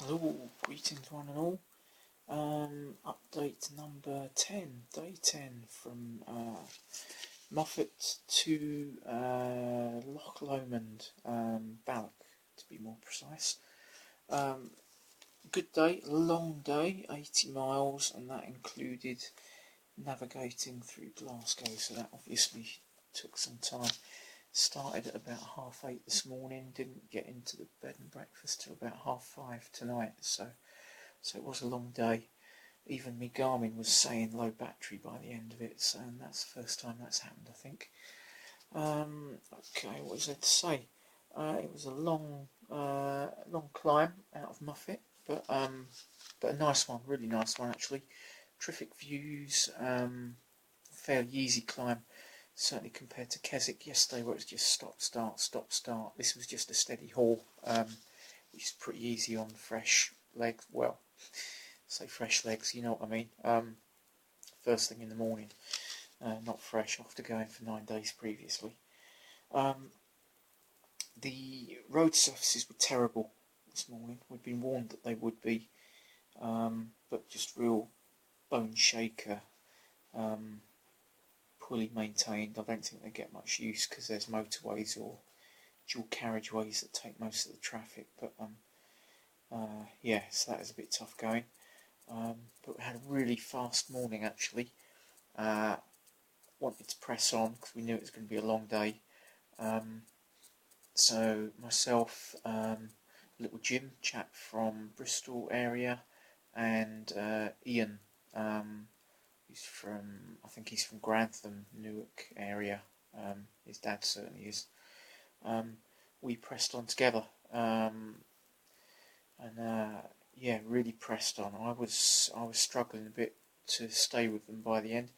Hello, greetings one and all. Update number 10, day 10 from Moffat to Loch Lomond, Balloch to be more precise. Good day, long day, 80 miles, and that included navigating through Glasgow, so that obviously took some time. Started at about 8:30 this morning, didn't get into the bed and breakfast till about 5:30 tonight, so it was a long day. Even my Garmin was saying low battery by the end of it, so that's the first time that's happened, I think. Okay, what was there to say? It was a long climb out of Moffat, but a nice one, really nice one actually. Terrific views, fairly easy climb. Certainly compared to Keswick yesterday, where it was just stop, start. This was just a steady haul, which is pretty easy on fresh legs. Well, say fresh legs, you know what I mean. First thing in the morning, not fresh after going for 9 days previously. The road surfaces were terrible this morning. We'd been warned that they would be, but just real bone shaker. Poorly maintained. I don't think they get much use because there's motorways or dual carriageways that take most of the traffic, but yeah, so that is a bit tough going. But we had a really fast morning actually. Wanted to press on because we knew it was going to be a long day. So myself, little Jim, chap from Bristol area, and Ian, I think he's from Grantham, Newark area. His dad certainly is. We pressed on together, and yeah, really pressed on. I was struggling a bit to stay with them by the end.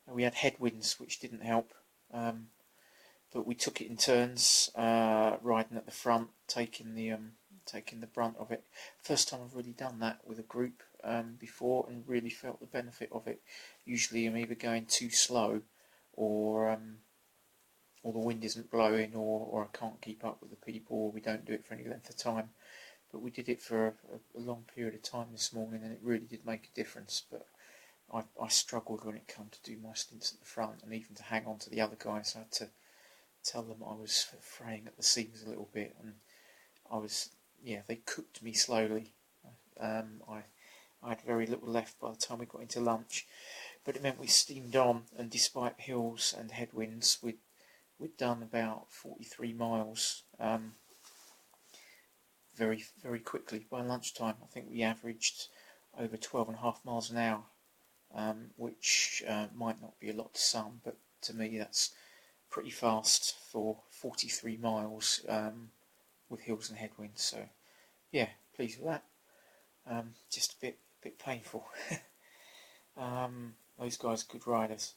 We had headwinds, which didn't help, but we took it in turns, riding at the front, taking the brunt of it. First time I've really done that with a group before, and really felt the benefit of it. Usually I'm either going too slow, or the wind isn't blowing, or I can't keep up with the people, or we don't do it for any length of time. But we did it for a long period of time this morning, and it really did make a difference. But I struggled when it came to do my stints at the front, and even to hang on to the other guys. I had to tell them I was fraying at the seams a little bit, and they cooked me slowly. I had very little left by the time we got into lunch, but it meant we steamed on, and despite hills and headwinds, we'd done about 43 miles very, very quickly. By lunchtime, I think we averaged over 12.5 miles an hour, which might not be a lot to some, but to me that's pretty fast for 43 miles with hills and headwinds. So yeah, pleased with that. Just a bit painful. Those guys are good riders.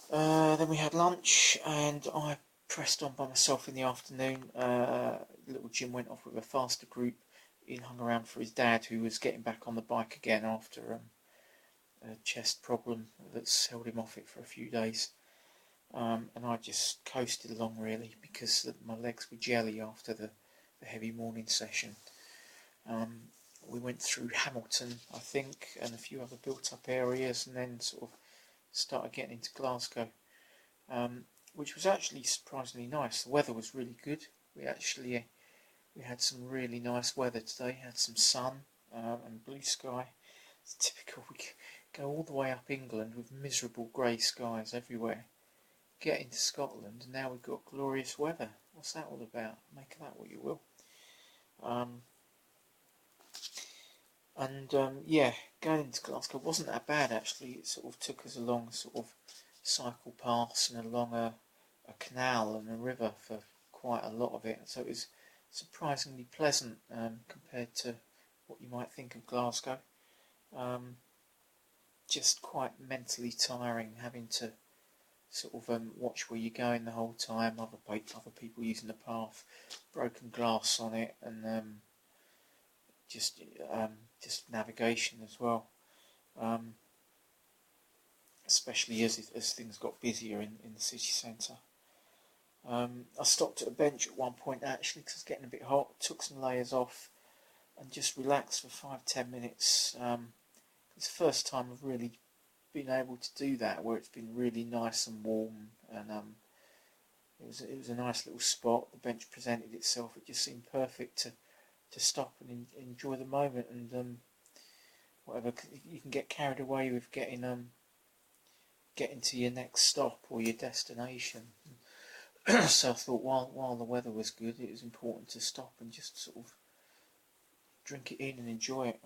Then we had lunch, and I pressed on by myself in the afternoon. Little Jim went off with a faster group. Ian hung around for his dad, who was getting back on the bike again after a chest problem that's held him off it for a few days. And I just coasted along really, because my legs were jelly after the heavy morning session. We went through Hamilton, I think, and a few other built-up areas, and then sort of started getting into Glasgow, which was actually surprisingly nice. The weather was really good. We had some really nice weather today. Had some sun and blue sky. It's typical. We go all the way up England with miserable grey skies everywhere. Get into Scotland, and now we've got glorious weather. What's that all about? Make of that what you will. Yeah, going into Glasgow wasn't that bad actually. It sort of took us along a sort of cycle paths and along a canal and a river for quite a lot of it. So it was surprisingly pleasant compared to what you might think of Glasgow. Just quite mentally tiring, having to sort of watch where you're going the whole time. Other people using the path, broken glass on it, and just navigation as well, especially as things got busier in the city centre. I stopped at a bench at one point actually because it was getting a bit hot, took some layers off, and just relax for 5-10 minutes. It's the first time I've really been able to do that, where it's been really nice and warm, and it was a nice little spot. The bench presented itself. It just seemed perfect to stop and enjoy the moment. And whatever, you can get carried away with getting to your next stop or your destination. So I thought while the weather was good, it was important to stop and just sort of drink it in and enjoy it.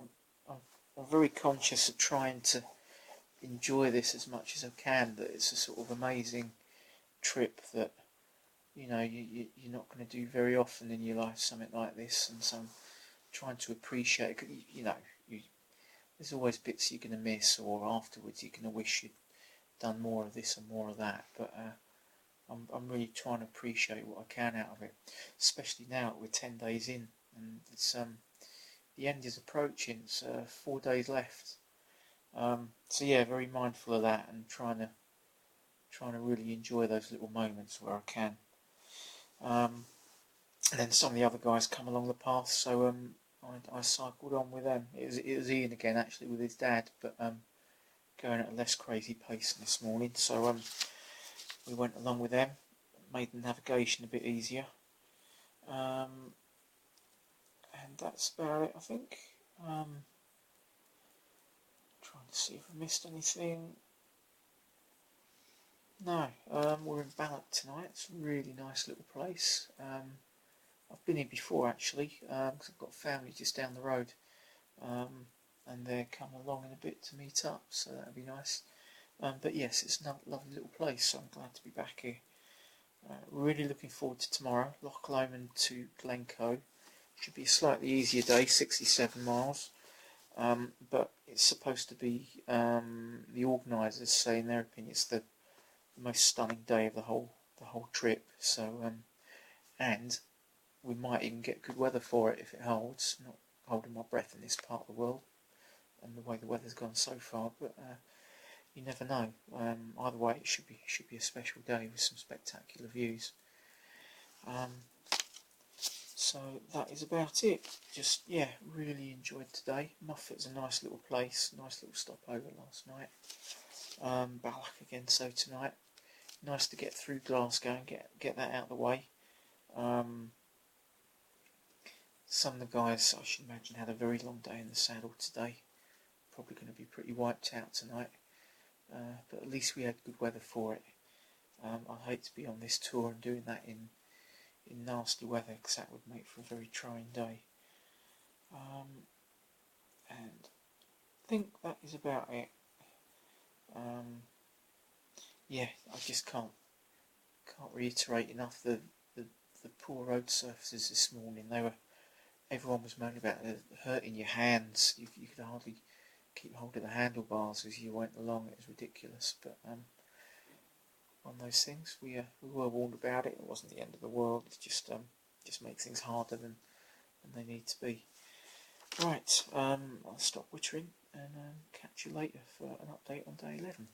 I'm very conscious of trying to enjoy this as much as I can. That it's a sort of amazing trip that you're not going to do very often in your life, something like this. And so I'm trying to appreciate it. There's always bits you're going to miss, or afterwards you're going to wish you'd done more of this and more of that. But I'm really trying to appreciate what I can out of it, especially now that we're 10 days in, and it's the end is approaching. It's 4 days left. So yeah, very mindful of that, and trying to really enjoy those little moments where I can. And then some of the other guys come along the path, so I cycled on with them. It was Ian again, actually, with his dad, but going at a less crazy pace this morning. So we went along with them, made the navigation a bit easier, and that's about it, I think. Trying to see if I missed anything. No, we're in Balloch tonight. It's a really nice little place. I've been here before, actually, because I've got family just down the road, and they're coming along in a bit to meet up, so that'll be nice. But yes, it's a lovely little place, so I'm glad to be back here. Really looking forward to tomorrow. Loch Lomond to Glencoe. Should be a slightly easier day, 67 miles. But it's supposed to be, the organisers say in their opinion, it's the most stunning day of the whole trip. So and we might even get good weather for it if it holds. I'm not holding my breath in this part of the world and the way the weather's gone so far, but you never know. Either way, it should be a special day with some spectacular views. So that is about it. Just, yeah, really enjoyed today. Moffat's a nice little place, nice little stopover last night. Balloch again, so tonight. Nice to get through Glasgow and get that out of the way. Some of the guys, I should imagine, had a very long day in the saddle today. Probably going to be pretty wiped out tonight. But at least we had good weather for it. I'd hate to be on this tour and doing that in nasty weather, because that would make for a very trying day. And I think that is about it. Yeah, I just can't reiterate enough the poor road surfaces this morning. Everyone was moaning about hurting your hands. You could hardly keep hold of the handlebars as you went along. It was ridiculous. But one of those things. We were warned about it. It wasn't the end of the world. It just makes things harder than they need to be. Right. I'll stop wittering and catch you later for an update on day 11.